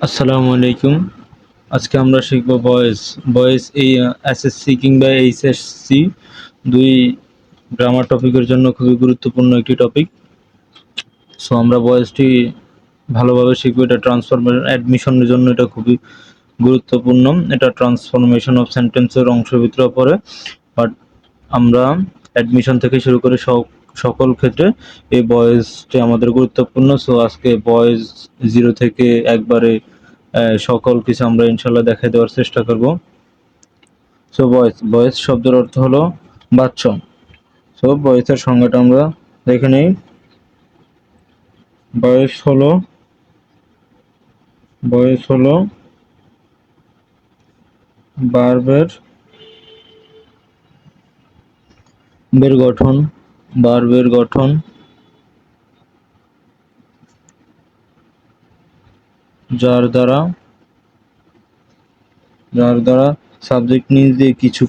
আসসালামু আলাইকুম। আজকে আমরা শিখব ভয়েস। ভয়েস এই এসএসসি কিংবা এইচএসসি ২ গ্রামার টপিকের জন্য খুবই গুরুত্বপূর্ণ একটি টপিক। সো আমরা ভয়েসটি ভালোভাবে শিখব। এটা অ্যাডমিশনের জন্য এটা খুবই গুরুত্বপূর্ণ। এটা ট্রান্সফরমেশন অফ সেন্টেন্সের অংশের ভিতরে পড়ে। বাট আমরা অ্যাডমিশন থেকে শুরু করে সকল ক্ষেত্রে এই ভয়েসটি আমাদের গুরুত্বপূর্ণ। সো আজকে ভয়েস 0 থেকে একবারে সকল কিছু আমরা ইনশাল্লাহ দেখাই দেওয়ার চেষ্টা করব। সো ভয়েস শব্দের অর্থ হলো বাচ্চা। সো ভয়েসের সংজ্ঞাটা আমরা দেখে নেই। ভয়েস হলো ভার্বের গঠন যার দ্বারা সাবজেক্ট নিজে কিছু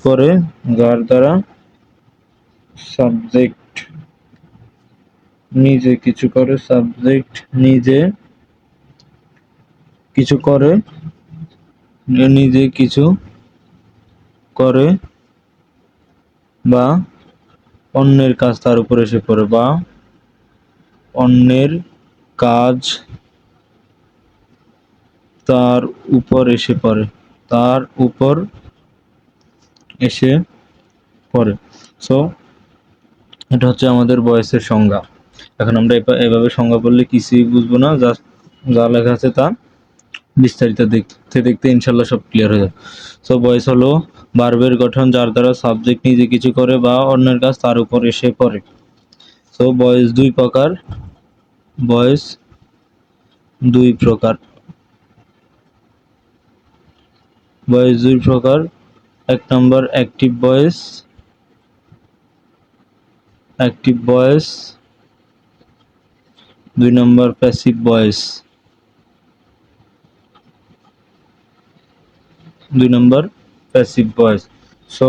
করে, সাবজেক্ট নিজে কিছু করে বা অন্যের কাজ তার উপর এসে পড়ে, বা অন্যের কাজ তার উপর এসে পড়ে। সো এটা হচ্ছে আমাদের ভয়েসের সংজ্ঞা। এখন আমরা এভাবে সংজ্ঞা বললে কিছুই বুঝবো না, জাস্ট যা লেখা আছে তা বিস্তারিত দেখতে ইনশাল্লাহ সব ক্লিয়ার হয়ে যাবে। সো ভয়েস হলো ভার্বের গঠন যার দ্বারা সাবজেক্ট নিজে কিছু করে বা অন্যের কাজ তার উপর এসে পড়ে। সো ভয়েস দুই প্রকার। এক নম্বর অ্যাক্টিভ ভয়েস, 2 নম্বর প্যাসিভ ভয়েস। সো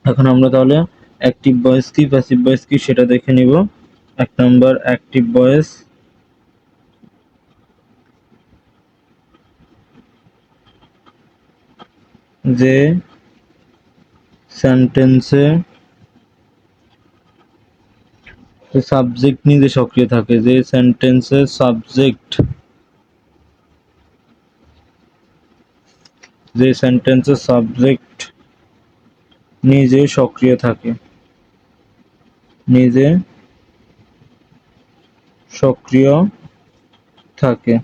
এখন আমরা তাহলে অ্যাক্টিভ ভয়েস কি প্যাসিভ ভয়েস কি সেটা দেখে নিব। 1 নম্বর অ্যাক্টিভ ভয়েস, যে সেন্টেন্সে সাবজেক্ট নিজে সক্রিয় থাকে, নিজে সক্রিয় থাকে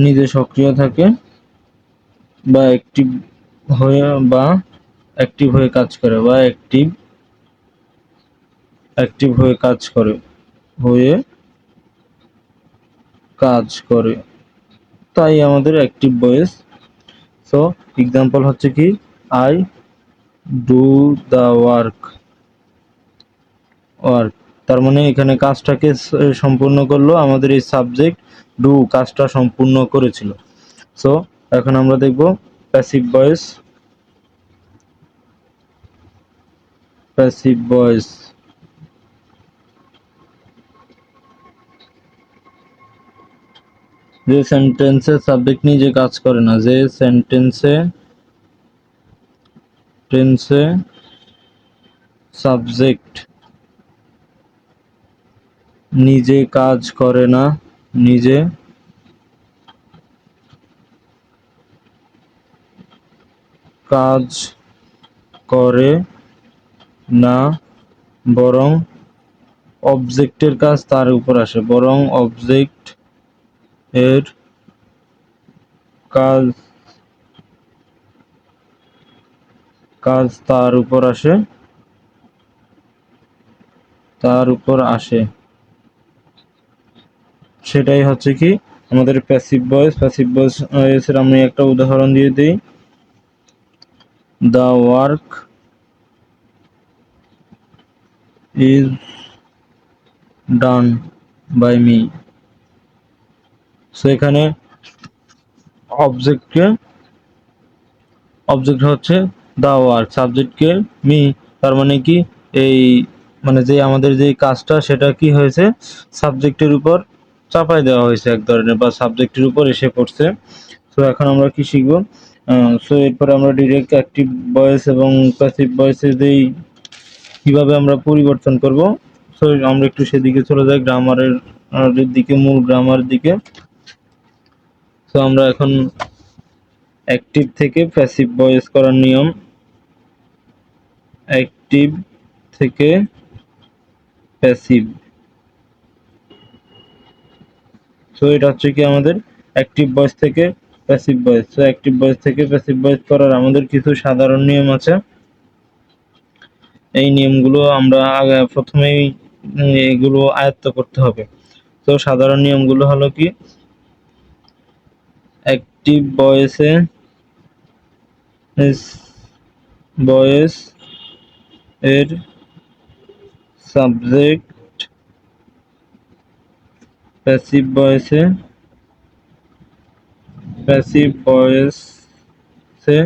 নিজে সক্রিয় থাকে বা অ্যাক্টিভ হয়ে কাজ করে তাই আমাদের অ্যাক্টিভ ভয়েস। সো এক্সাম্পল হচ্ছে কি, আই ডু দ্য ওয়ার্ক। তার মানে এখানে কাজটাকে সম্পূর্ণ করলো, আমাদের এই সাবজেক্ট ডু কাজটা সম্পূর্ণ করেছিল। সো এখন আমরা দেখব প্যাসিভ ভয়েস। যে সেন্টেন্সে সাবজেক্ট নিজে কাজ করে না, সাবজেক্ট নিজে কাজ করে না, বরং অবজেক্টের কাজ তার উপর আসে, কাজ তার উপর আসে, সেটাই হচ্ছে কি আমাদের প্যাসিভ ভয়েসের আমি একটা উদাহরণ দিয়ে দিই। The work is done by me. So এখানে অবজেক্ট হচ্ছে দ্য ওয়ার্ক, সাবজেক্টকে মি, তার মানে কি এই মানে যে আমাদের যে কাজটা সেটা কি হয়েছে, সাবজেক্টের উপর চাপাই দেওয়া হয়েছে এক ধরনের, বা সাবজেক্টের উপর এসে পড়ছে। সো এখন আমরা কি শিখবো? সো এরপর আমরা ডিরেক্ট অ্যাক্টিভ ভয়েস এবং প্যাসিভ ভয়েসের যেই কিভাবে আমরা পরিবর্তন করব, সো আমরা একটু সেদিকে চলে যাই, গ্রামারের দিকে, মূল গ্রামার দিকে। সো আমরা এখন অ্যাক্টিভ থেকে প্যাসিভ ভয়েস করার নিয়ম, অ্যাক্টিভ থেকে প্যাসিভ। সো এটা হচ্ছে কি আমাদের অ্যাক্টিভ ভয়েস থেকে passive voice. So active voice থেকে প্যাসিভ ভয়েস করার আমাদের কিছু সাধারণ নিয়ম আছে। এই নিয়মগুলো আমরা আগে প্রথমেই এগুলো আয়ত্ত করতে হবে। তো সাধারণ নিয়মগুলো হলো কি, অ্যাক্টিভ ভয়েসে ভয়েস এর সাবজেক্ট, প্যাসিভ ভয়েসে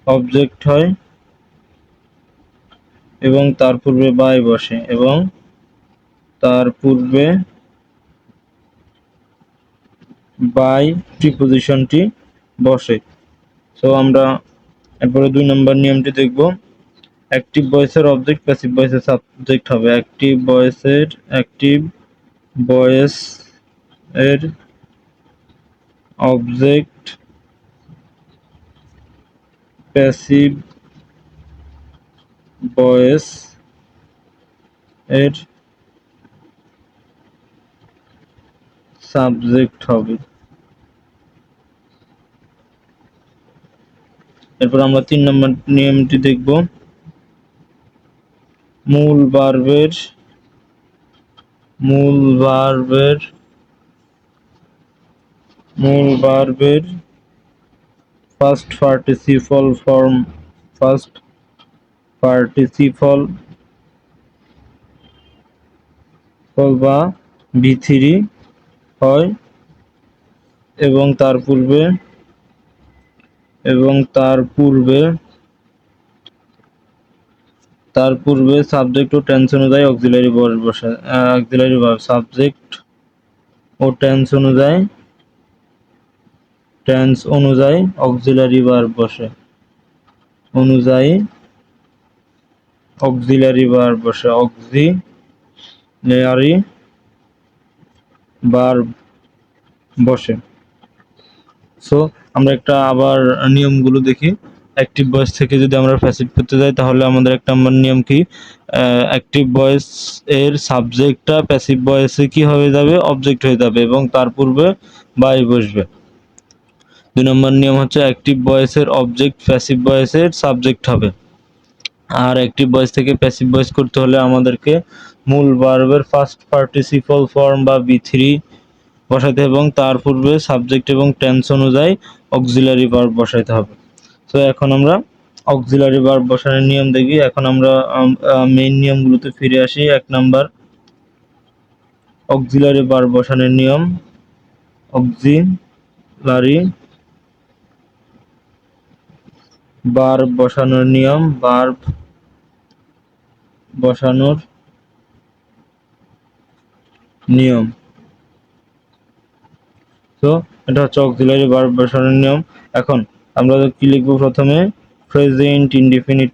অবজেক্ট হয় এবং তার পূর্বে বাই বসে, এবং তার পূর্বে বাই প্রিপোজিশনটি বসে। সো আমরা এরপরে 2 নম্বর নিয়মটি দেখব। অ্যাক্টিভ ভয়েসের অবজেক্ট প্যাসিভ ভয়েসের সাবজেক্ট হবে। অ্যাক্টিভ ভয়েস এর অবজেক্ট প্যাসিভ ভয়েস এর সাবজেক্ট হবে। এরপর আমরা 3 নম্বর নিয়মটি দেখব। মূল ভার্বের ফার্স্ট পার্টিসিপল বা V3 হয় এবং তার পূর্বে সাবজেক্ট ও টেন্স অনুযায়ী অক্সিলারি ভার্ব বসে। সাবজেক্ট ও টেন্স অনুযায়ী অক্সিলারি ভার্ব বসে। অক্সিলারি ভার্ব বসে। সো আমরা একটা আবার নিয়মগুলো দেখি। অ্যাক্টিভ ভয়েস থেকে যদি আমরা প্যাসিভ করতে যাই, তাহলে আমাদের 1 নম্বর নিয়ম কি, অ্যাক্টিভ ভয়েস এর সাবজেক্টটা প্যাসিভ ভয়েসে কি হয়ে যাবে, অবজেক্ট হয়ে যাবে এবং তার পূর্বে বাই বসবে। 2 নম্বর নিয়ম হচ্ছে অ্যাক্টিভ ভয়েসের অবজেক্ট প্যাসিভ ভয়েসের সাবজেক্ট হবে। আর অ্যাক্টিভ ভয়েস থেকে প্যাসিভ ভয়েস করতে হলে আমাদেরকে মূল ভার্বের ফার্স্ট পার্টিসিপল ফর্ম বা V3 বসাতে এবং তার পূর্বে সাবজেক্ট এবং টেন্স অনুযায়ী অক্সিলারি ভার্ব বসাতে হবে। সো এখন আমরা অক্সিলারি ভার্ব বসানোর নিয়ম দেখি। এখন আমরা মেইন নিয়মগুলোতে ফিরে আসি। 1 নাম্বার অক্সিলারি ভার্ব বসানোর নিয়ম। অক্সিলারি ভার্ব বসানোর নিয়ম। তো এটা হচ্ছে অক্সিলারি ভার্ব বসানোর নিয়ম। এখন আমরা কি লিখব? প্রথমে প্রেজেন্ট ইনডিফিনিট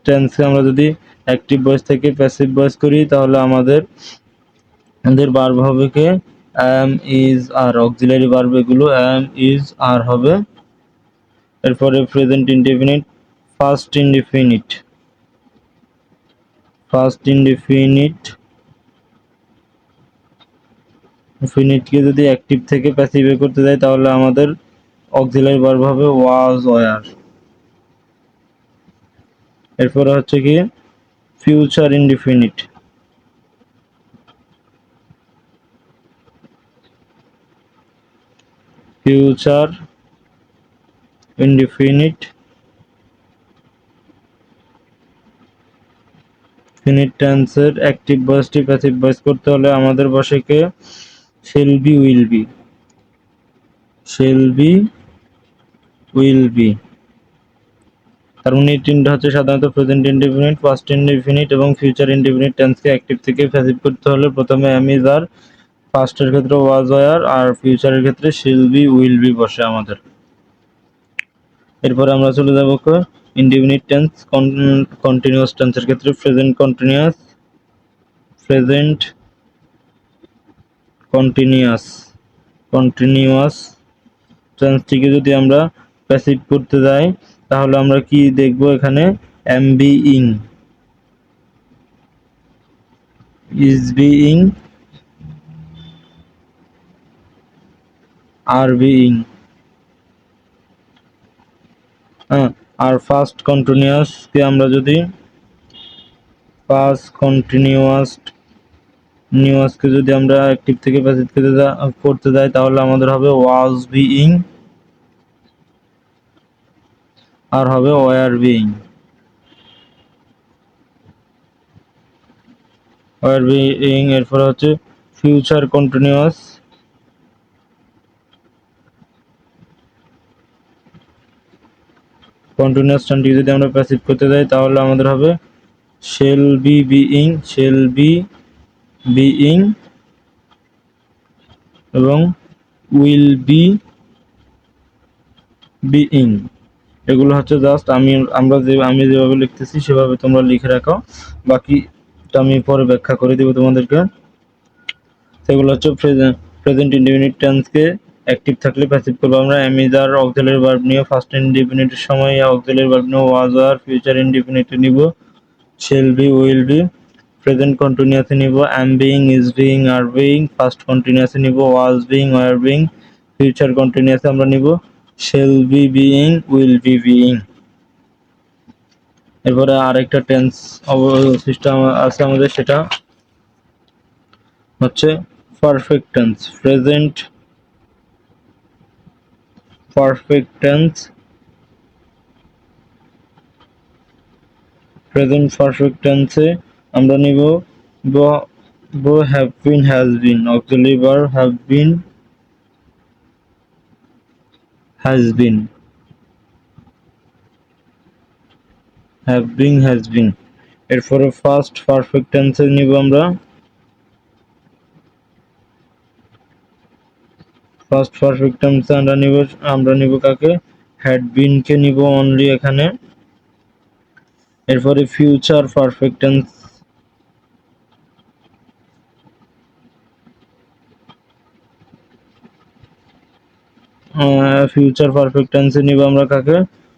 টেন্সে আমরা যদি অ্যাক্টিভ ভয়েস থেকে প্যাসিভ ভয়েস করি, তাহলে আমাদের ভার্ব হবে কি am, is, are। Auxiliary verb এগুলো am, is, are হবে। এরপরে প্রেজেন্ট ইনডিফিনিট ফার্স্ট ইনডিফিনিটকে যদি অ্যাক্টিভ থেকে প্যাসিভে করতে যাই, তাহলে আমাদের অক্সিলারি ভার্ব হবে was, were। এরপরে হচ্ছে কি ফিউচার ইনডিফিনিট ইনডিফিনিট টেন্সের অ্যাক্টিভ ভয়েসটি প্যাসিভ ভয়েস করতে হলে আমাদের বসে কে shall be, will be will be. তার মানে এই তিনটা হচ্ছে সাধারণত প্রেজেন্ট ইনডেফিনিট, পাস্ট ইনডেফিনিট এবং ফিউচার ইনডেফিনিট টেন্সকে অ্যাক্টিভ থেকে প্যাসিভ করতে হলে প্রথমে অ্যাম ইজ আর, পাস্টের ক্ষেত্রে ওয়াজ ওয়্যার, আর ফিউচারের ক্ষেত্রে শিল বি উইল বি বসে আমাদের। এরপরে আমরা চলে যাব ইনডেফিনিট টেন্স, কন্টিনিউয়াস টেন্সের ক্ষেত্রে present continuous, present continuous continuous টেন্সটিকে যদি আমরা প্যাসিভ করতে যাই তাহলে আমরা কি দেখব এখানে, am being, is being, are being. আর ফার্স্ট কন্টিনিউয়াস কে আমরা যদি পাস্ট কন্টিনিউয়াস নিউয়াসকে যদি আমরা অ্যাক্টিভ থেকে প্যাসিভ করতে যাই তাহলে আমাদের হবে ওয়াজ বিইং, আর হবে ওয়্যার বিইং। ওয়্যার বিইং এরপর হচ্ছে ফিউচার কন্টিনিউয়াস, কন্টিনিউয়াস টার্মটিকে যদি আমরা প্যাসিভ করতে যাই তাহলে আমাদের হবে shell be being, shell be being এবং উইল বি বিইং। এগুলো হচ্ছে জাস্ট আমি যেভাবে লিখতেছি সেভাবে তোমরা লিখে রাখো, বাকিটা আমি পরে ব্যাখ্যা করে দিব তোমাদেরকে। সেগুলো হচ্ছে প্রেজেন্ট ইনডেফিনিট টেন্সকে অ্যাক্টিভ থাকলে প্যাসিভ করবো আমরা am is are auxiliary verb নিয়ে, ফার্স্ট ইনডেফিনিটের সময় অক্সিলারি ভার্ব নিয়ে ওয়াজ আর, ফিউচার ইনডেফিনিটে নিব shall be will be, present কন্টিনিউয়াসে নিব am being, is being, are being, past কন্টিনিউয়াসে নিব was being, were being, future কন্টিনিউয়াসে আমরা নিব shall be being, will be being. এরপরে আরেকটা টেন্স সিস্টেম আছে আমাদের, সেটা হচ্ছে perfect tense, present perfect tense, present perfect টেন্সে আমরা নিব have been, has bin, auxiliary verb have been, has bin, have been, has বিন। এরপরে ফার্স্ট পারফেক্ট টেন্সে নিব আমরা ফার্স্ট পারফেক্ট টেন্সে আমরা নিব কাকে, হ্যাড বিন কে নিব অনলি এখানে। এরপরে future perfect tense, future perfect টেন্সে নিব আমরা কাকে,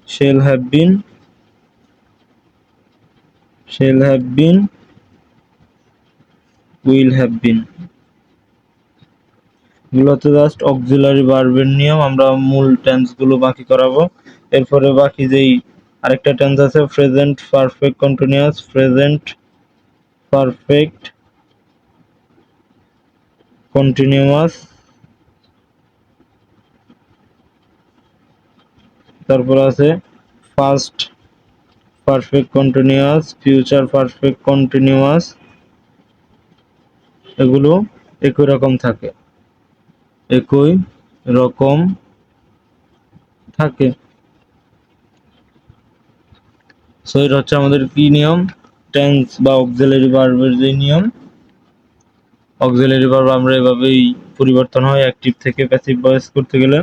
shall have been, shall have been, will have been. এগুলো হচ্ছে জাস্ট অক্সিলারি ভার্বের নিয়ম, আমরা মূল টেন্স গুলো বাকি করাবো। এরপরে বাকি যেই আরেকটা টেন্স আছে present perfect continuous, present perfect continuous, তারপর আছে first perfect continuous, future perfect continuous. এগুলো একই রকম থাকে, একই রকম থাকে। সো এটা হচ্ছে আমাদের কি নিয়ম, টেন্স বা অক্সিলারি ভার্বের যে নিয়ম। অক্সিলারি ভার্ব আমরা এভাবেই পরিবর্তন হয় অ্যাক্টিভ থেকে প্যাসিভ ভয়েস করতে গেলে।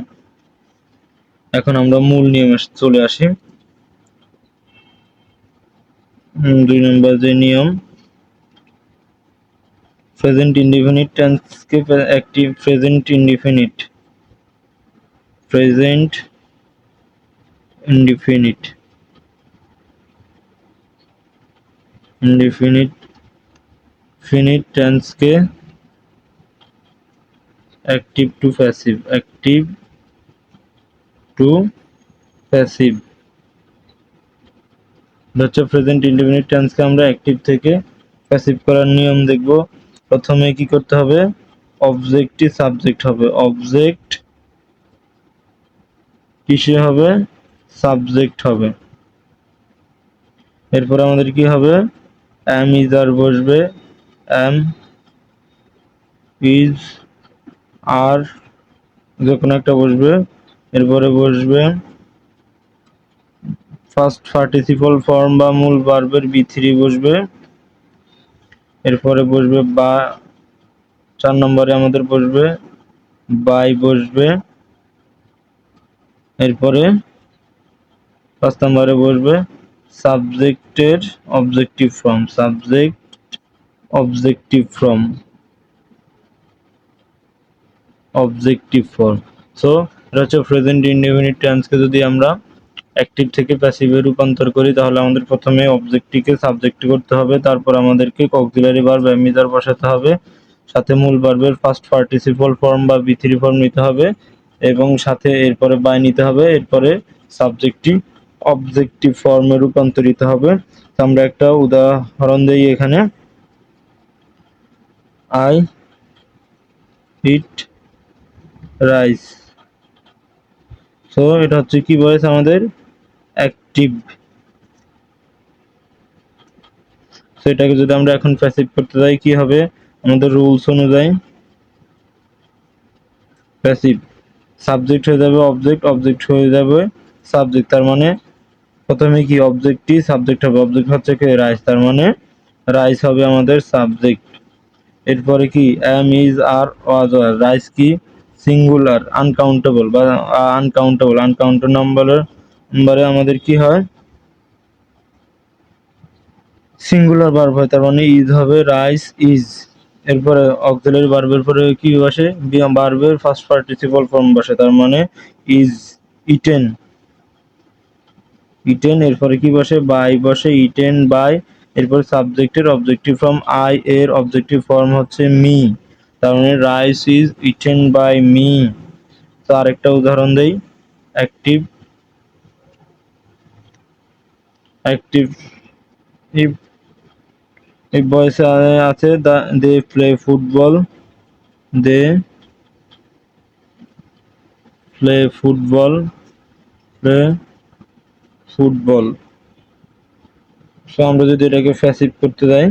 এখন আমরা মূল নিয়মে চলে আসি। 2 নম্বর যে নিয়ম, প্রেজেন্ট ইনডিফিনিট টেন্সকে active, present indefinite, present indefinite, indefinite finite টেন্সকে active to passive, active to passive হচ্ছে প্রেজেন্ট ইনডিফিনিট টেন্সকে আমরা অ্যাক্টিভ থেকে প্যাসিভ করার নিয়ম দেখব। প্রথমে কি করতে হবে, অবজেক্টই সাবজেক্ট হবে, অবজেক্ট কিসে হবে, সাবজেক্ট হবে। এরপর আমাদের কি হবে, এম ইজ আর বসবে, এম ইজ আর যে কোনো একটা বসবে। এরপরে বসবে ফার্স্ট পার্টিসিপল ফর্ম বা মূল ভার্বের বি3 বসবে, এরপরে বসবে বা, 4 নম্বরে আমাদের বসবে বাই বসবে, এরপরে 5 নম্বরে বসবে সাবজেক্টের objective form, subject objective form, objective form. So এটা হচ্ছে প্রেজেন্ট ইনডেফিনিট টেন্সকে যদি আমরা অ্যাক্টিভ থেকে প্যাসিভে রূপান্তর করি তাহলে আমাদের প্রথমে অবজেক্টটিকে সাবজেক্ট করতে হবে, তারপর আমাদেরকে অক্সিলারি ভার্ব অ্যামিজার বসাতে হবে, সাথে মূল ভার্বের ফার্স্ট পার্টিসিপল ফর্ম বা বি3 ফর্ম নিতে হবে এবং সাথে এরপরে বাই নিতে হবে, এরপরে সাবজেক্টটি অবজেক্টিভ ফর্মে রূপান্তরিত হবে। তো আমরা একটা উদাহরণ দেই এখানে, আই ইট রাইস। সো এটা হচ্ছে কি ভয়েস আমাদের অ্যাক্টিভ। সো এটাকে যদি আমরা এখন প্যাসিভ করতে যাই কি হবে, আমাদের রুলস অনুযায়ী প্যাসিভ সাবজেক্ট হয়ে যাবে অবজেক্ট, অবজেক্ট হয়ে যাবে সাবজেক্ট, তার মানে প্রথমে কি অবজেক্টটি সাবজেক্ট হবে, অবজেক্ট হচ্ছে কি রাইস, তার মানে রাইস হবে আমাদের সাবজেক্ট। এরপরে কি am is are was were, rice কি সিঙ্গুলার আনকাউন্টেবল বা আনকাউন্টেবল, আনকাউন্টেবল নম্বরে আমাদের কি হয় সিঙ্গুলার ভার্ব হয়, তার মানে ইজ হবে রাইস ইজ। এরপরে অক্সিলারি ভার্বের পরে কি বসে ভার্বের ফার্স্ট পার্টিসিপল ফর্ম বসে, তার মানে ইজ ইটেন, ইটেন। এরপরে কি বসে বাই বসে, ইটেন বাই। এরপর সাবজেক্টের অবজেক্টিভ ফর্ম আই এর অবজেক্টিভ ফর্ম হচ্ছে মি, তার মানে rice is eaten by me. তো আরেকটা উদাহরণ দেই, অ্যাক্টিভ অ্যাক্টিভ এই বয়সে আছে they play football, they play football, play football. So আমরা যদি এটাকে প্যাসিভ করতে যাই,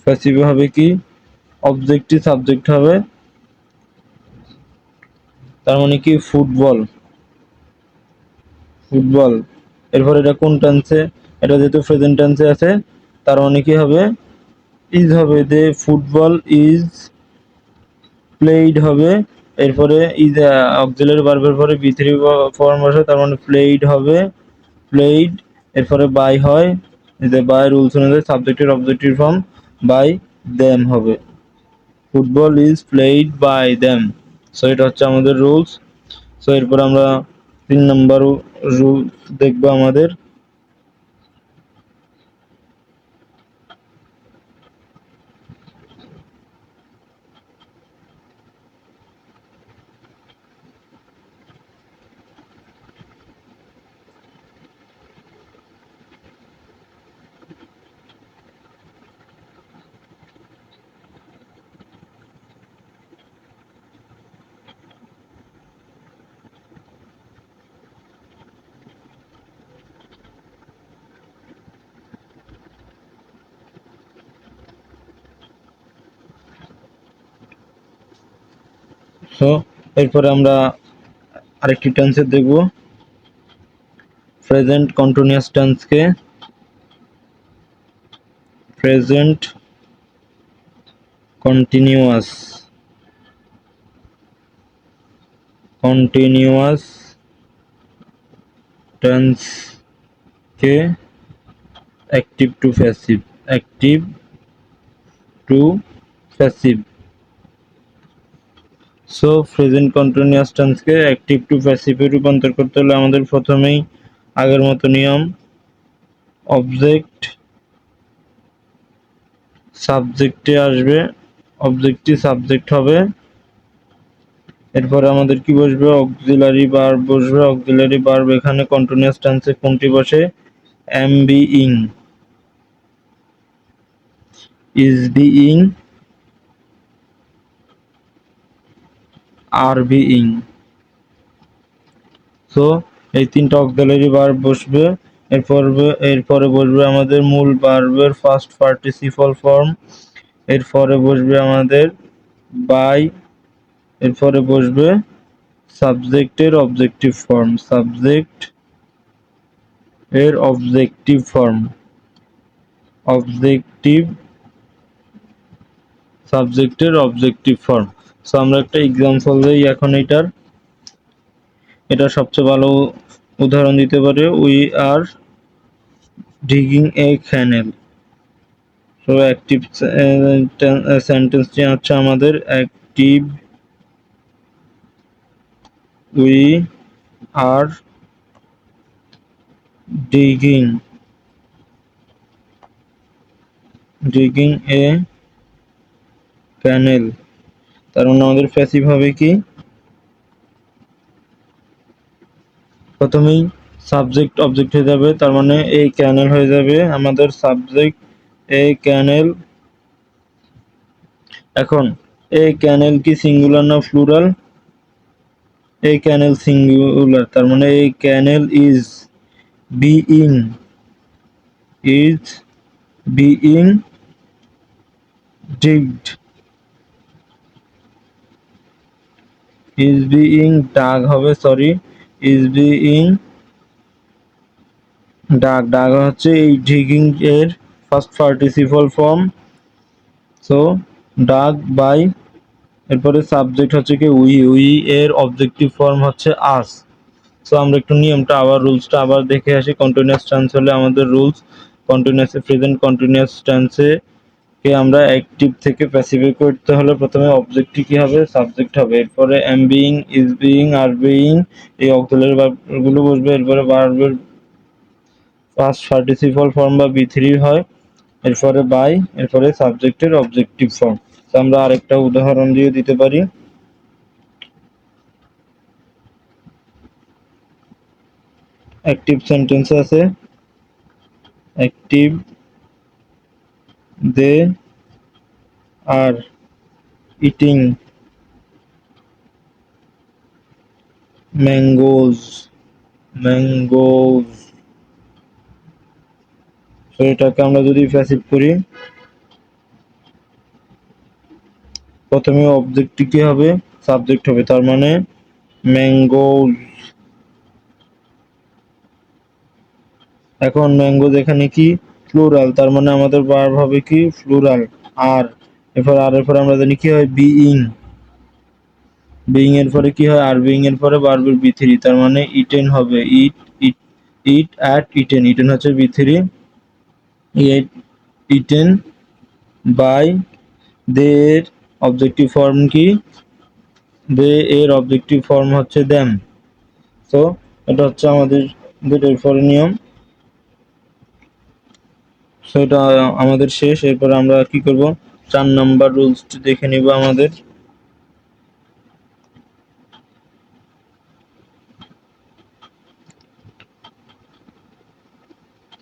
প্যাসিভ হবে কি অবজেক্টটি সাবজেক্ট হবে, তার মানে কি ফুটবল, ফুটবল। এরপর এটা কোন টেন্সে, এটা যেহেতু প্রেজেন্ট টেন্সে আছে তার মানে কি হবে ইজ হবে, দে ফুটবল ইজ প্লেইড হবে। এরপরে ইজ অক্সিলারি ভার্বের পরে বি3 ফর্ম বসে, তার মানে প্লেইড হবে, প্লেইড। এরপরে বাই হয়, যে বাই রুলস অনুযায়ী সাবজেক্টের অবজেক্টিভ ফর্ম বাই দেম হবে, football is played by them. So এটা হচ্ছে আমাদের রুলস। সো এরপর আমরা 3 নম্বর রুল দেখবো আমাদের। সো এরপরে আমরা আরেকটি টেন্সের দেখব, প্রেজেন্ট কন্টিনিউয়াস টেন্সকে। প্রেজেন্ট কন্টিনিউয়াস কন্টিনিউয়াস টেন্সকে active to passive, active to passive. So present continuous টেন্সকে অ্যাক্টিভ টু প্যাসিভে রূপান্তর করতে হলে আমাদের প্রথমেই আগের মতো নিয়ম, অবজেক্ট সাবজেক্টে আসবে, অবজেক্টটি সাবজেক্ট হবে, এরপরে আমাদের কি বসবে অক্সিলারি ভার্ব বসবে, অক্সিলারি ভার্ব এখানে কন্টিনিউয়াস টেন্সে কোনটি বসে am being, is being, are being. So এই তিনটা অক্সিলারি ভার্ব বসবে, এরপরে বসবে আমাদের মূল ভার্বের ফার্স্ট পার্টিসিপল ফর্ম, এরপরে বসবে আমাদের বাই, এরপরে বসবে সাবজেক্টের অবজেক্টিভ ফর্ম, সাবজেক্ট এর অবজেক্টিভ ফর্ম, অবজেক্টিভ সাবজেক্টের অবজেক্টিভ ফর্ম। সো আমরা একটা এক্সাম্পল দিই এখন এটা সবচেয়ে ভালো উদাহরণ দিতে পারে, উই আর ডিগিং এ ক্যানেল। তো অ্যাক্টিভ সেন্টেন্সটি হচ্ছে আমাদের অ্যাক্টিভ উই আর ডিগিং এ ক্যানেল। তার মানে আমাদের প্যাসিভ হবে কি, প্রথমেই সাবজেক্ট অবজেক্ট হয়ে যাবে, তার মানে এই ক্যানেল হয়ে যাবে আমাদের সাবজেক্ট, এই ক্যানেল। এখন এই ক্যানেল কি সিঙ্গুলার না প্লুরাল? এই ক্যানেল সিঙ্গুলার, তার মানে এই canal is being, is being digged, is being dug হবে, sorry, is being dug. Dug হচ্ছে এই ডিগিং এর past participle form. So dug by, এরপরে সাবজেক্ট হচ্ছে কি উই, উই এর অবজেক্টিভ ফর্ম হচ্ছে আস। সো আমরা একটু নিয়মটা আবার, রুলসটা আবার দেখে আসি। কন্টিনিউয়াস টেন্স হলে আমাদের রুলস, কন্টিনিউয়াস প্রেজেন্ট কন্টিনিউয়াস টেন্সে কে আমরা অ্যাক্টিভ থেকে প্যাসিভে করতে হলে প্রথমে অবজেক্টটি কি হবে, সাবজেক্ট হবে, এরপরে am being, is being, are being এই অক্সিলারি ভার্বগুলো বসবে, এরপরে ভার্বের ফার্স্ট পার্টিসিপল ফর্ম বা বি3 হয়, এরপরে বাই, এরপরে সাবজেক্টের অবজেক্টিভ ফর্ম। তো আমরা আরেকটা উদাহরণ দিয়ে দিতে পারি। অ্যাক্টিভ সেন্টেন্স আছে, active they are eating mangoes, mangoes. তো এটাকে আমরা যদি প্যাসিভ করি, প্রথমে অবজেক্টটি কি হবে, সাবজেক্ট হবে, তার মানে ম্যাঙ্গোজ। এখন ম্যাঙ্গোজ এখানে কি প্লুরাল, তার মানে আমাদের ভার্ব হবে কি প্লুরাল আর, এরপর আর এর পরে আমরা জানি কি হয় বিইং, বিইং এর পরে কি হয় আর, বিইং এর পরে ভার্বের বি3, তার মানে ইটেন হবে, ইট ইট ইট অ্যাট ইটেন, ইটেন হচ্ছে বি3, ইট ইটেন বাই, দে এর অবজেক্টিভ ফর্ম কি, দে এর অবজেক্টিভ ফর্ম হচ্ছে দ্যাম। সো এটা হচ্ছে আমাদের এরপরে নিয়ম। সো এটা আমাদের শেষ। এরপর আমরা কি করব, 4 নাম্বার রুলসটি দেখে নিব আমাদের।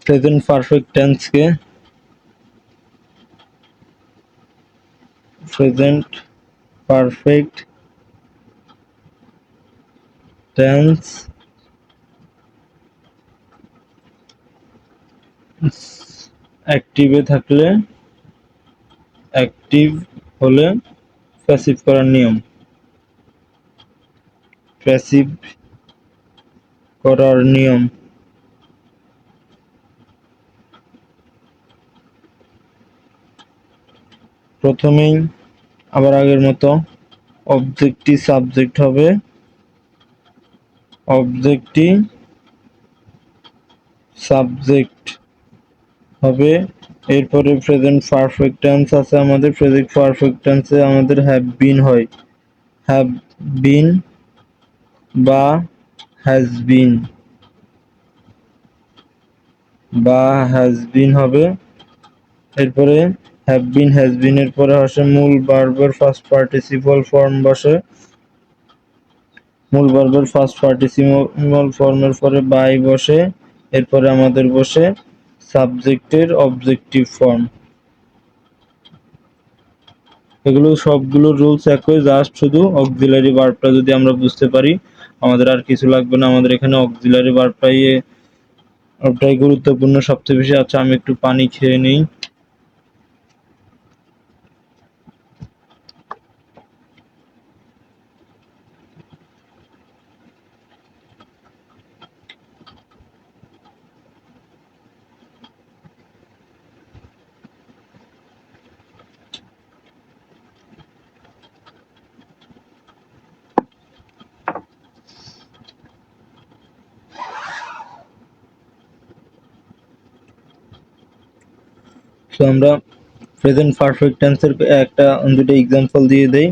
প্রেজেন্ট পারফেক্ট টেন্সকে, প্রেজেন্ট পারফেক্ট টেন্স অ্যাক্টিভে থাকলে, অ্যাক্টিভ হলে প্যাসিভ করার নিয়ম, প্যাসিভ করার নিয়ম। প্রথমেই আবার আগের মতো অবজেক্টটি সাবজেক্ট হবে, অবজেক্টটি সাবজেক্ট হবে, এরপরে প্রেজেন্ট পারফেক্ট টেন্স আছে আমাদের, প্রেজেন্ট পারফেক্ট টেন্সে আমাদের হ্যাভ বিন হয়, হ্যাভ বিন বা হ্যাজ বিন, বা হ্যাজ বিন হবে, এরপরে হ্যাভ বিন হ্যাজ বিন এর পরে আসে মূল ভার্বের ফার্স্ট পার্টিসিপল ফর্ম বসে, মূল ভার্বের ফার্স্ট পার্টিসিপল ফর্মের পরে বাই বসে, এরপরে আমাদের বসে সাবজেক্টের অবজেক্টিভ ফর্ম। এগুলো সবগুলো রুলস একই, জাস্ট শুধু অক্সিলারি ভার্বটা যদি আমরা বুঝতে পারি, আমাদের আর কিছু লাগবে না। আমাদের এখানে অক্সিলারি ভার্বটাই ওটাই গুরুত্বপূর্ণ সবচেয়ে বেশি। আচ্ছা আমি একটু পানি খেয়ে নিই। সো আমরা প্রেজেন্ট পারফেক্ট টেন্সের দুটো এক্সাম্পল দিয়ে দেই।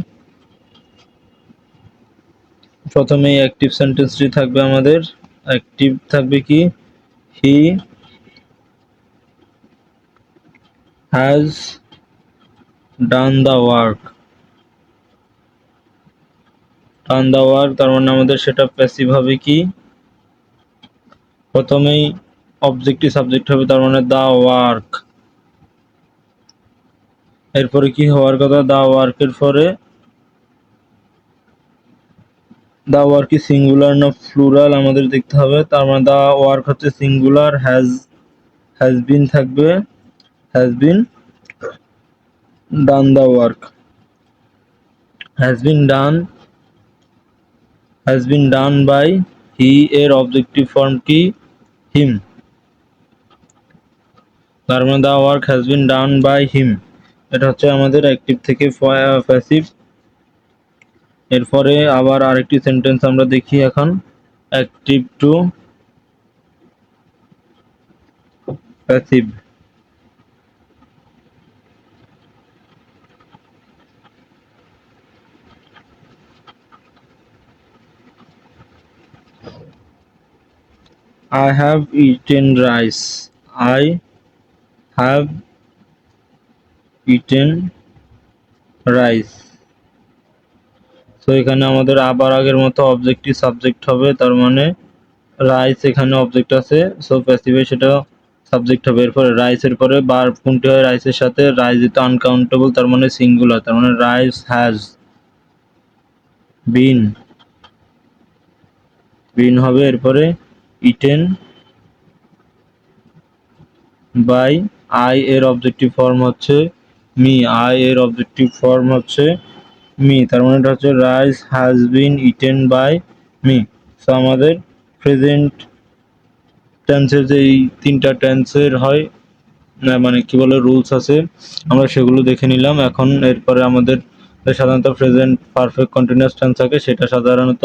প্রথমে অ্যাক্টিভ সেন্টেন্সটি থাকবে আমাদের। অ্যাক্টিভ থাকবে কি, he has done the work. Done the work তার মানে আমাদের সেটা প্যাসিভ হবে কি, প্রথমেই অবজেক্টটি সাবজেক্ট হবে, তার মানে দ্য ওয়ার্ক। এরপরে কি হওয়ার কথা, দ্য ওয়ার্কের পরে দ্য ওয়ার্ক কি সিঙ্গুলার না প্লুরাল আমাদের দেখতে হবে। তার মানে দ্য ওয়ার্ক হচ্ছে সিঙ্গুলার, হ্যাজ বিন থাকবে, has been done the work. Has been done by he এর অবজেক্টিভ ফর্ম কি, হিম। তার মানে the work has been done by him, এটা হচ্ছে আমাদের অ্যাক্টিভ থেকে প্যাসিভ। এরপরে আবার আরেকটি সেন্টেন্স আমরা দেখি এখন, active to passive. I have eaten rice. I have eaten rice. তো এখানে আমাদের আবার আগের মতো অবজেক্টটি সাবজেক্ট হবে, তার মানে রাইস এখানে অবজেক্ট আছে, সো প্যাসিভে সেটা সাবজেক্ট হবে। এরপরে রাইসের পরে ভার্ব কোনটি হয় রাইসের সাথে, রাইস এটা আনকাউন্টেবল তার মানে সিঙ্গুলার, তার মানে রাইস হ্যাজ বিন হবে। এরপরে ইটেন বাই আই এর অবজেক্টিভ ফর্ম হচ্ছে মি, আই এর অবজেক্টিভ ফর্ম হচ্ছে মি, তার মানে এটা হচ্ছে rice has been eaten by me. So আমাদের প্রেজেন্ট টেন্সের যে এই তিনটা টেন্সের হয় না মানে কি বলে রুলস আছে, আমরা সেগুলো দেখে নিলাম। এখন এরপরে আমাদের সাধারণত প্রেজেন্ট পারফেক্ট কন্টিনিউয়াস টেন্স থাকে, সেটা সাধারণত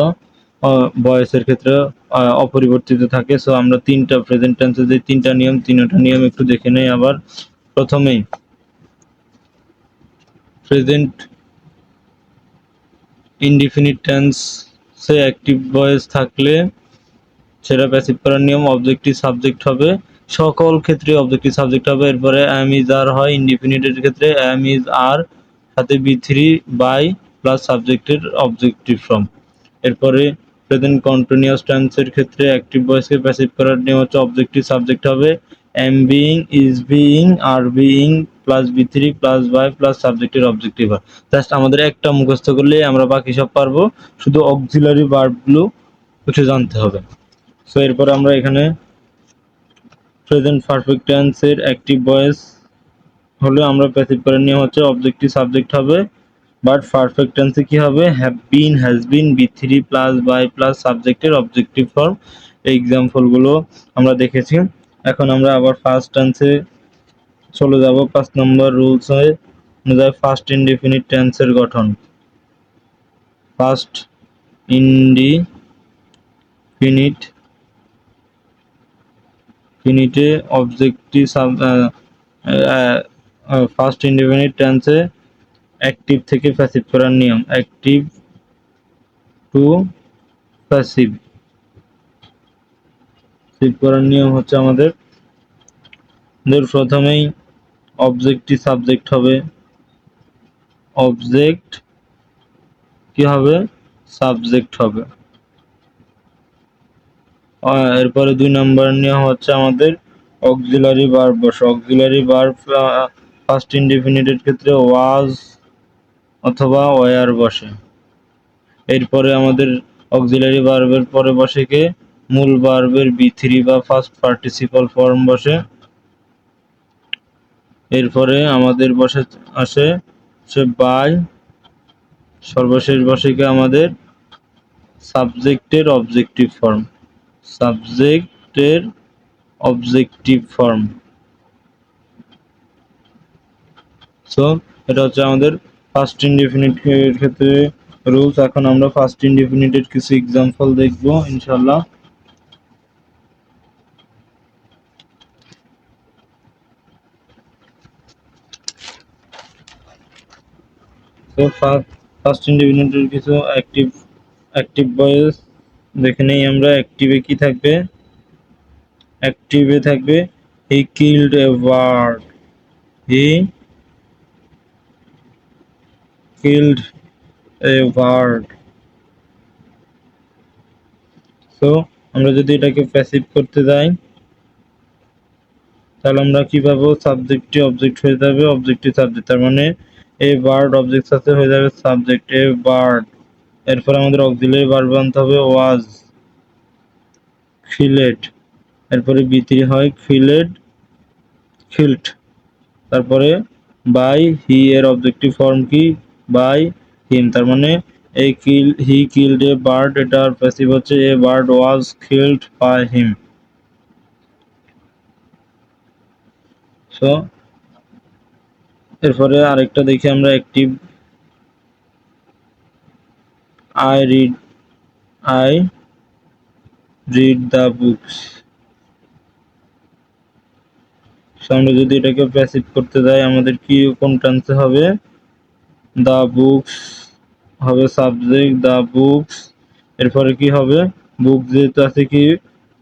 ভয়েসের ক্ষেত্রে অপরিবর্তিত থাকে। সো আমরা তিনটা প্রেজেন্ট টেন্সের যে তিনটা নিয়ম একটু দেখে নেই আবার। প্রথমেই প্রেজেন্ট ইনডিফিনিট টেন্সে অ্যাক্টিভ ভয়েস থাকলে সেটা প্যাসিভ করার নিয়ম, অবজেক্টিভ সাবজেক্ট হবে, সকল ক্ষেত্রে অবজেক্টিভ সাবজেক্ট হবে। এরপরে অ্যাম ইজ আর হয় ইনডিফিনিটের ক্ষেত্রে, অ্যাম ইজ আর সাথে বি3 বাই প্লাস সাবজেক্টের অবজেক্টিভ ফর্ম। এরপরে প্রেজেন্ট কন্টিনিউয়াস টেন্সের ক্ষেত্রে অ্যাক্টিভ ভয়েসকে প্যাসিভ করার নিয়ম হচ্ছে অবজেক্টিভ সাবজেক্ট হবে, am being, is being, are being plus বি3 প্লাস বাই প্লাস সাবজেক্টের অবজেক্টিভ হয়। জাস্ট আমাদের একটা মুখস্থ করলে আমরা বাকি সব পারবো, শুধু অক্সিলারি ভার্বগুলো একটু জানতে হবে। সো এরপর আমরা এখানে প্রেজেন্ট পারফেক্ট টেন্সের অ্যাক্টিভ ভয়েস হলে আমরা প্যাসিভ করার নিয়ম হচ্ছে অবজেক্টিভ সাবজেক্ট হবে, বাট পারফেক্ট টেন্সে কি হবে, হ্যাভ বিন, হ্যাজ বিন, বি3 প্লাস বাই প্লাস সাবজেক্টের অবজেক্টিভ ফর্ম। এই এক্সাম্পলগুলো আমরা দেখেছি। এখন আমরা আবার ফার্স্ট টেন্সে চলে যাব। 5 নম্বর রুলস হয়ে যায় ফার্স্ট ইনডিফিনিট টেন্সের গঠন। ফার্স্ট ইনডিফিনিটে অবজেক্টিভ ফার্স্ট ইনডিফিনিট টেন্সে অ্যাক্টিভ থেকে প্যাসিভ করার নিয়ম, অ্যাক্টিভ টু প্যাসিভ করার নিয়ম হচ্ছে আমাদের প্রথমেই অবজেক্টটি সাবজেক্ট হবে, অবজেক্ট কি হবে, সাবজেক্ট হবে। এরপরে 2 নম্বর নিয়ম হচ্ছে আমাদের অক্সিলারি ভার্ব বসে, অক্সিলারি ভার্ব ফার্স্ট ইনডিফিনিটের ক্ষেত্রে ওয়াজ অথবা ওয়ার বসে। এরপরে আমাদের অক্সিলারি ভার্বের পরে বসে কে, মূল ভার্বের বি3 বা ফার্স্ট পার্টিসিপাল ফর্ম বসে। এরপরে আমাদের বসে আসে সে বাই, সর্বশেষ বসে কে আমাদের সাবজেক্টের অবজেক্টিভ ফর্ম, সাবজেক্টের অবজেক্টিভ ফর্ম। সো এটা হচ্ছে আমাদের ফার্স্ট ইনডিফিনিট এর ক্ষেত্রে রুলস। এখন আমরা ফার্স্ট ইনডিফিনিটের কিছু এক্সাম্পল দেখব ইনশাআল্লাহ। সো ফার্স্ট ইন্ডিপেন্ডেন্টের কিছু অ্যাক্টিভ ভয়েস দেখে নেই আমরা। অ্যাক্টিভে কি থাকবে? অ্যাক্টিভে থাকবে he killed a bird, he killed a bird. So আমরা যদি এটাকে প্যাসিভ করতে যাই তাহলে আমরা কি পাবো? সাবজেক্টটি অবজেক্ট হয়ে যাবে, অবজেক্টটি সাবজেক্ট, তার মানে এ বার্ড অবজেক্ট সাথে হয়ে যাবে সাবজেক্ট এ বার্ড। এরপর আমাদের অক্সিলারি ভার্ব আনতে হবে ওয়াজ, খিলেড। এরপরে বি3 হয় খিলেড, খিল্ট। তারপরে বাই হি এর অবজেক্টিভ ফর্ম কি? By him. তার মানে হি কিলড এ বার্ড, এটার প্যাসিভ হচ্ছে a bird was killed by him. So এরপরে আরেকটা দেখি আমরা active. I read, I read the books. আমরা যদি এটাকে প্যাসিভ করতে যাই আমাদের কি কোন টেন্সে হবে? দ্য বুকস হবে সাবজেক্ট, দ্য বুকস। এরপরে কি হবে? বুক যেহেতু আছে কি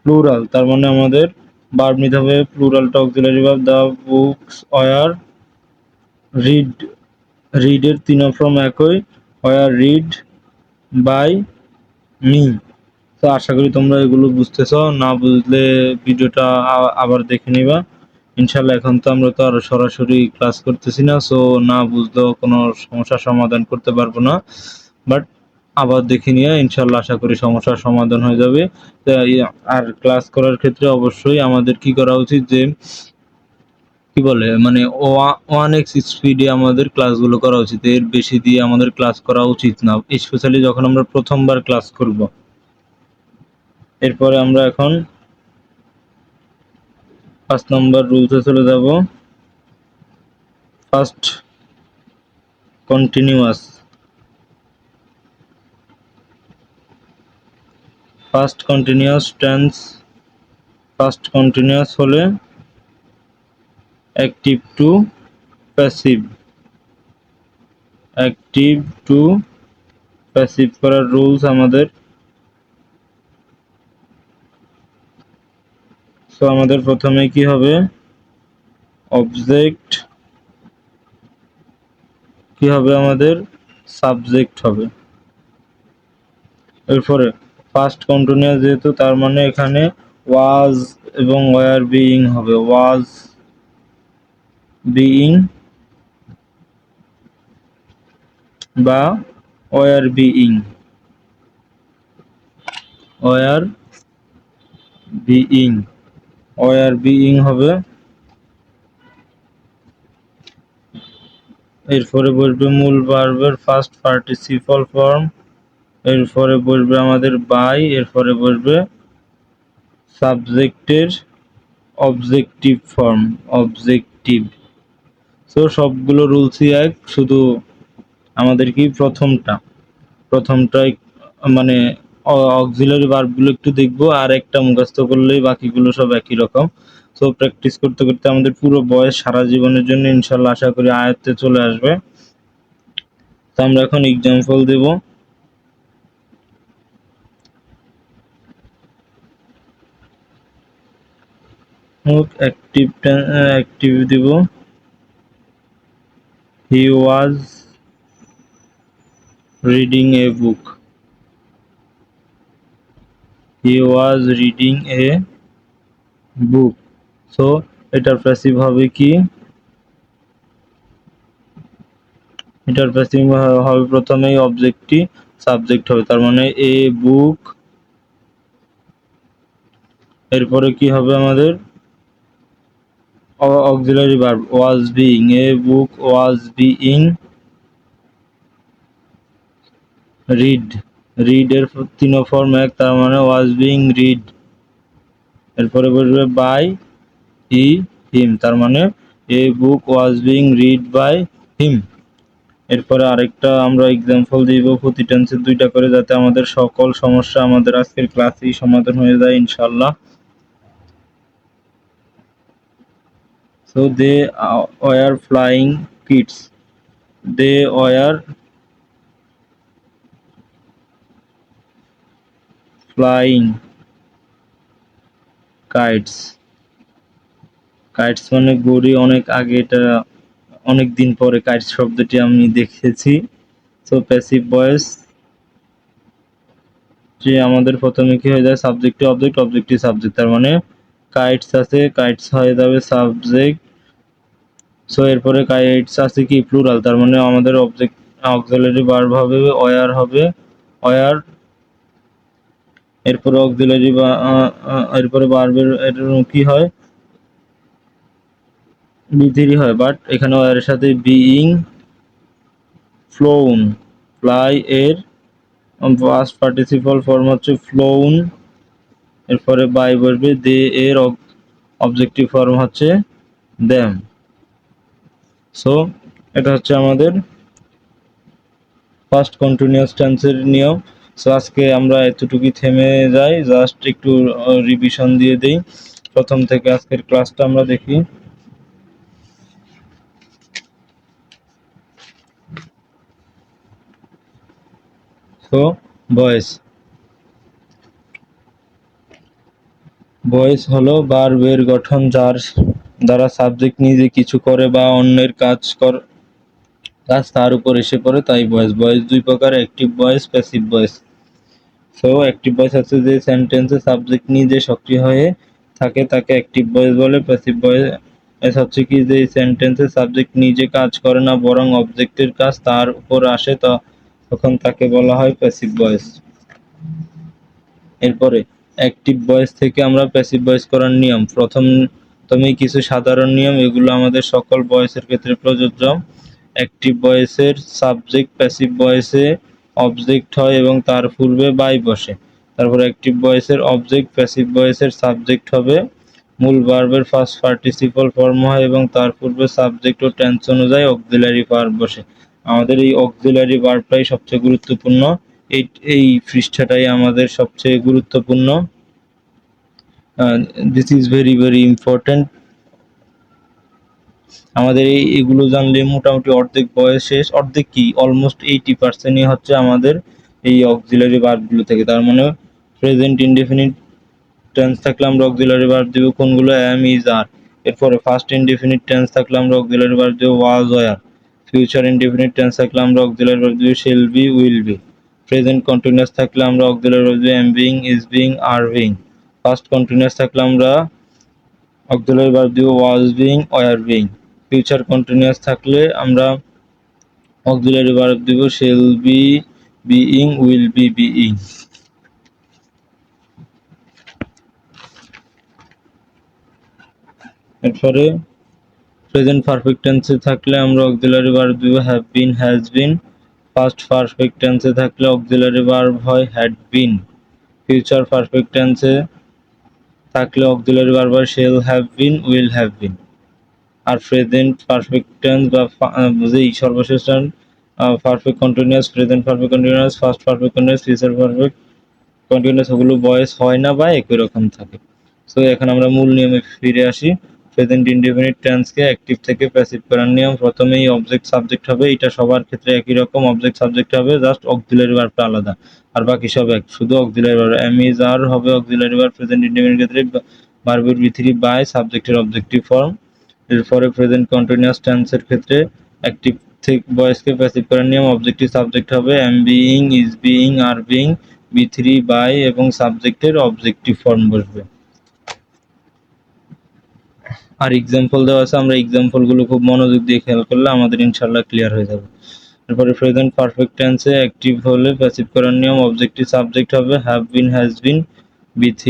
প্লুরাল, তার মানে আমাদের ভার্ব নিতে হবে প্লুরালটা auxiliary verb. The books were read, রিডের 3 ফর্ম একই, ওয়ার রিড বাই মি। তো আশা করি তোমরা এগুলো বুঝতেছ, না বুঝলে ভিডিওটা আবার দেখে নিবা ইনশাল্লাহ। এখন তো আমরা তো আর সরাসরি ক্লাস করতেছি না, সো না বুঝলেও কোনো সমস্যার সমাধান করতে পারবো না, বাট আবার দেখে নিয়ে ইনশাল্লাহ আশা করি সমস্যার সমাধান হয়ে যাবে। আর ক্লাস করার ক্ষেত্রে অবশ্যই আমাদের কি করা উচিত, যে কি বলে মানে 1x স্পিডে আমাদের ক্লাসগুলো করা উচিত, এর বেশি দিয়ে আমাদের ক্লাস করা উচিত না, স্পেশালি যখন আমরা প্রথমবার ক্লাস করব। এরপরে আমরা এখন 5 নম্বর রুলসে চলে যাব। Past continuous, past continuous tense. Past continuous হলে active to passive, active to passive করার রুলস আমাদের। সো আমাদের প্রথমে কি হবে? অবজেক্ট কি হবে? আমাদের সাবজেক্ট হবে। এরপরে ফার্স্ট কন্টিনিউয়াস যেহেতু, তার মানে এখানে ওয়াজ এবং ওয়ার বিইং হবে। ওয়াজ বিইং বা were being, were being, were being হবে। এরপরে বসবে মূল ভার্বের ফার্স্ট পার্টিসিপল ফর্ম। এরপরে বসবে আমাদের বাই। এরপরে বসবে সাবজেক্টের অবজেক্টিভ ফর্ম, অবজেক্টিভ। সো সবগুলো রুলসই এক, শুধু আমাদের কি প্রথমটাই মানে অক্সিলারি ভার্বগুলো একটু দেখবো, আর একটা মুখস্থ করলেই বাকিগুলো সব একই রকম। সো প্র্যাকটিস করতে করতে আমাদের পুরো বয়স সারা জীবনের জন্য ইনশাল্লাহ আশা করি আয়ত্তে চলে আসবে। তো আমরা এখন এক্সাম্পল দেব। অ্যাক্টিভ দিব। He was reading a book, he was reading a book. So এটার প্যাসিভ হবে কি? এটার প্যাসিভ হবে প্রথমেই অবজেক্টটি সাবজেক্ট হবে, তার মানে এ বুক। এরপরে কি হবে আমাদের? Auxiliary verb was being, A book was being read, read এর 3 ফর্ম এক, তার মানে ওয়াজ বিইং রিড। এরপরে বসবে বাই হি হিম, তার মানে এ বুক ওয়াজ বিইং রিড বাই হিম। এরপরে আরেকটা আমরা এক্সাম্পল দিব প্রতি টেন্সের 2টা করে, যাতে আমাদের সকল সমস্যা আমাদের আজকের ক্লাসেই সমাধান হয়ে যায় ইনশাল্লাহ। So they were flying kites. They were flying kites. Kites মানে ঘুড়ি, অনেক আগে, এটা অনেক দিন পরে কাইটস শব্দটি আমি দেখেছি। সো প্যাসিভ ভয়েস যে আমাদের প্রথমে কি হয়ে যায়, সাবজেক্টিভ অবজেক্ট, অবজেক্টিভ সাবজেক্ট, তার মানে কাইটস আছে, কাইটস হয়ে যাবে সাবজেক্ট। সো এরপরে কাইটস আছে কি প্লুরাল, তার মানে আমাদের অবজেক্ট অক্সিলারি ভার্ব হবে ওয়্যার হবে, ওয়্যার। এরপরে অক্সিলারি বা এরপরে ভার্বের কি হয়, বি3 হয়, বাট এখানে ওয়্যারের সাথে বিইং ফ্লোন। ফ্লাই এর পাস্ট পার্টিসিপাল ফর্ম হচ্ছে ফ্লোন, এরপরে বাই বসবে, দে এর অবজেক্টিভ ফর্ম হচ্ছে দ্যাম। সো এটা হচ্ছে আমাদের ফার্স্ট কন্টিনিউয়াস টেন্সের নিয়ম। সো আজকে আমরা এতটুকুই থেমে যাই, জাস্ট একটু রিভিশন দিয়ে দেই প্রথম থেকে আজকের ক্লাসটা আমরা দেখি। সো ভয়েস, ভয়েস হলো ভার্বের গঠন যার দ্বারা সাবজেক্ট নিজে কিছু করে বা অন্যের কাজ তার উপর এসে পড়ে, তাই ভয়েস। ভয়েস দুই প্রকার, active voice, passive voice. So active voice আছে যে সেন্টেন্সে সাবজেক্ট নিজে সক্রিয় হয়ে থাকে তাকে অ্যাক্টিভ ভয়েস বলে। প্যাসিভ ভয়েস হচ্ছে কি যে সেন্টেন্সে সাবজেক্ট নিজে কাজ করে না বরং অবজেক্টের কাজ তার উপর আসে, তখন তাকে বলা হয় প্যাসিভ ভয়েস। এরপরে অ্যাক্টিভ ভয়েস থেকে আমরা প্যাসিভ ভয়েস করার নিয়ম, প্রথমেই কিছু সাধারণ নিয়ম, এগুলো আমাদের সকল ভয়েসের ক্ষেত্রে প্রযোজ্য। অ্যাক্টিভ ভয়েসের সাবজেক্ট প্যাসিভ ভয়েসে অবজেক্ট হয় এবং তার পূর্বে বাই বসে। তারপর অ্যাক্টিভ ভয়েসের অবজেক্ট প্যাসিভ ভয়েসের সাবজেক্ট হবে, মূল ভার্বের ফার্স্ট পার্টিসিপল ফর্ম হয় এবং তার পূর্বে সাবজেক্ট ও টেন্স অনুযায়ী অক্সিলারি ভার্ব বসে। আমাদের এই অক্সিলারি ভার্বটাই সবচেয়ে গুরুত্বপূর্ণ, এই এই পৃষ্ঠাটাই আমাদের সবচেয়ে গুরুত্বপূর্ণ। This is very very important. আমাদের এগুলো জানলে মোটামুটি অর্ধেক বয়স শেষ, অর্ধেক কি অলমোস্ট 80%ই হচ্ছে আমাদের এই অক্সিলারি ভার্বগুলো থেকে। তার মানে প্রেজেন্ট ইনডেফিনিট টেন্স থাকলে আমরা অক্সিলারি ভার্ব দিব কোনগুলো, এম, ইজ, আর। এরপরে ফার্স্ট ইনডেফিনিট টেন্স থাকলে আমরা অক্সিলারি ভার্ব দিব was, were. Future indefinite tense থাকলে আমরা অক্সিলারি ভার্ব দিব shall be, will be. Present continuous থাকলে আমরা অক্সিলারি ভার্ব দিব am being, is being, are being. First continuous থাকলে আমরা অক্সিলারি ভার্ব দিব was being, were being. Future continuous থাকলে আমরা অক্সিলারি ভার্ব দিব shall be, being, will be, being. এরপরে প্রেজেন্ট পারফেক্ট টেন্সে থাকলে আমরা অক্সিলারি ভার্ব দিব have been, has been. Past perfect টেন্সে থাকলে অক্সিলারি ভার্ব হয় হ্যাড বিন। ফিউচার পারফেক্ট টেন্সে থাকলে অক্সিলারি ভার্ব হয় shall have been, will have been. আর প্রেজেন্ট পারফেক্ট টেন্স বা যেই সর্বশেষ perfect continuous, present perfect continuous, first perfect continuous, future perfect continuous, ওগুলো ভয়েস হয় না বা একই রকম থাকে। সো এখন আমরা মূল নিয়মে ফিরে আসি। প্রেজেন্ট ইনডেফিনিট টেন্সকে অ্যাক্টিভ থেকে প্যাসিভ করার নিয়ম, প্রথমেই অবজেক্ট সাবজেক্ট হবে, এটা সবার ক্ষেত্রে একই রকম, অবজেক্ট সাবজেক্ট হবে, জাস্ট অক্সিলারি ভার্বটা আলাদা, আর বাকি সব এক, শুধু auxiliary verb. Am, is, are হবে অক্সিলারি ভার্ব প্রেজেন্ট ইনডেফিনিট ক্ষেত্রে, ভার্বের বি3 বাই সাবজেক্টের অবজেক্টিভ ফর্ম। এরপরে প্রেজেন্ট কন্টিনিউয়াস টেন্সের ক্ষেত্রে অ্যাক্টিভ থেকে ভয়েসকে প্যাসিভ করার নিয়ম, অবজেক্টিভ সাবজেক্ট হবে am being, is being, are being, বি3 বাই এবং সাবজেক্টের অবজেক্টিভ ফর্ম বসবে। আর এক্সাম্পল দেওয়া আছে, আমরা এক্সাম্পলগুলো খুব মনোযোগ দিয়ে খেয়াল করলে আমাদের ইনশাআল্লাহ ক্লিয়ার হয়ে যাবে। এরপরে প্রেজেন্ট পারফেক্ট টেন্সে অ্যাক্টিভ হলে প্যাসিভ করার নিয়ম, অবজেক্টিভ সাবজেক্ট হবে হ্যাভ বিন, হ্যাজ বিন, বি3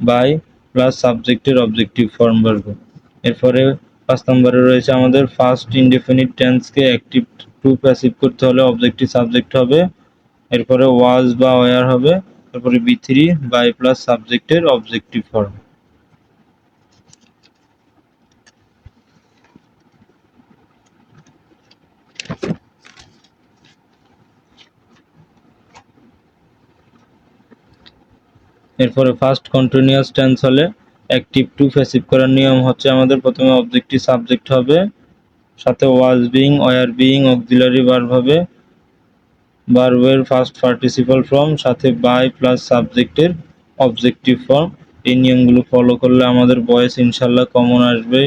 বাই প্লাস সাবজেক্টের অবজেক্টিভ ফর্ম বসবে। এরপরে 5 নম্বরে রয়েছে আমাদের ফার্স্ট ইনডেফিনিট টেন্সকে অ্যাক্টিভ টু প্যাসিভ করতে হলে অবজেক্টিভ সাবজেক্ট হবে, এরপরে ওয়াজ বা ওয়্যার হবে, তারপরে বি3 বাই প্লাস সাবজেক্টের অবজেক্টিভ ফর্ম। এরপরে ফার্স্ট কন্টিনিউয়াস টেন্স হলে অ্যাক্টিভ টু প্যাসিভ করার নিয়ম হচ্ছে আমাদের প্রথমে অবজেক্টিভ সাবজেক্ট হবে, সাথে was being, were being, auxiliary verb হবে, ভার্বের ফার্স্ট পার্টিসিপাল ফর্ম, সাথে বাই প্লাস সাবজেক্টের অবজেক্টিভ ফর্ম। এই নিয়মগুলো ফলো করলে আমাদের ভয়েস ইনশাল্লাহ কমন আসবে।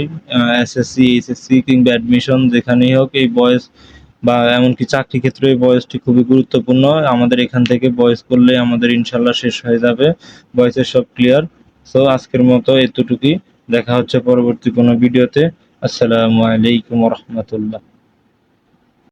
এসএসসি, এইচএসসি কিংবা অ্যাডমিশন যেখানেই হোক, এই ভয়েস বা এমনকি চাকরি ক্ষেত্রে এই ভয়েসটি খুবই গুরুত্বপূর্ণ। আমাদের এখান থেকে ভয়েস করলে আমাদের ইনশাল্লাহ শেষ হয়ে যাবে, ভয়েসের সব ক্লিয়ার। সো আজকের মতো এতটুকুই, দেখা হচ্ছে পরবর্তী কোনো ভিডিওতে। আসসালামু আলাইকুম রহমতুল্লাহ।